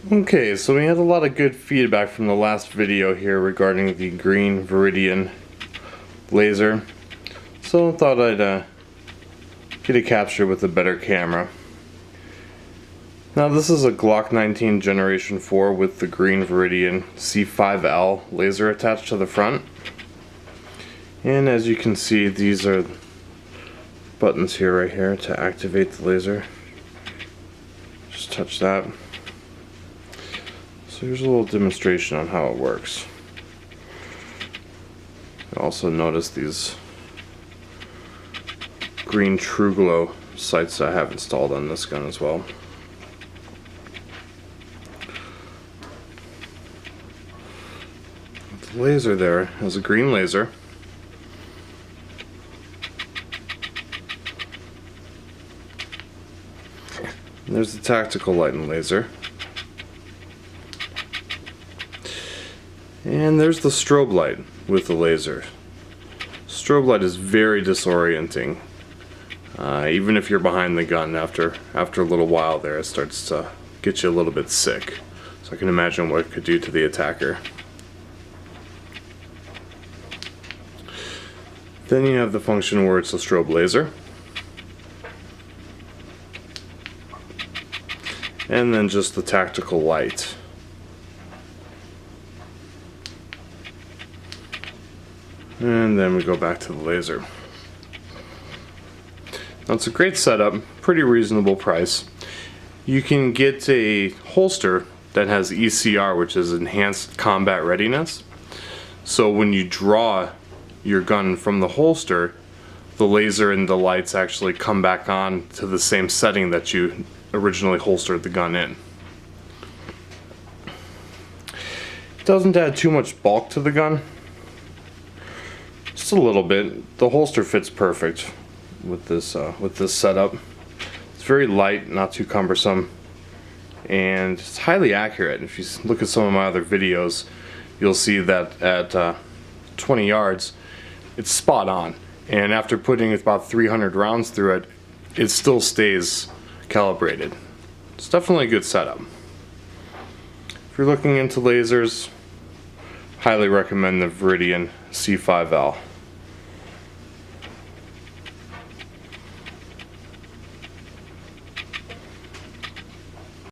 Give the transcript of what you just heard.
Okay, so we had a lot of good feedback from the last video here regarding the green Viridian laser. So I thought I'd get a capture with a better camera. Now this is a Glock 19 Generation 4 with the green Viridian C5L laser attached to the front. And as you can see, these are buttons here, right here, to activate the laser. Just touch that. So here's a little demonstration on how it works. You'll also notice these green True Glow sights I have installed on this gun as well. The laser there has a green laser. And there's the tactical light and laser. And there's the strobe light with the laser. Strobe light is very disorienting. Even if you're behind the gun, after a little while there, it starts to get you a little bit sick. So I can imagine what it could do to the attacker. Then you have the function where it's a strobe laser. And then just the tactical light. And then we go back to the laser. Now it's a great setup, pretty reasonable price. You can get a holster that has ECR, which is Enhanced Combat Readiness. So when you draw your gun from the holster, the laser and the lights actually come back on to the same setting that you originally holstered the gun in. It doesn't add too much bulk to the gun. Just a little bit. The holster fits perfect with this setup. It's very light, not too cumbersome, and it's highly accurate. If you look at some of my other videos, you'll see that at 20 yards, it's spot on. And after putting about 300 rounds through it, it still stays calibrated. It's definitely a good setup. If you're looking into lasers, highly recommend the Viridian C5L.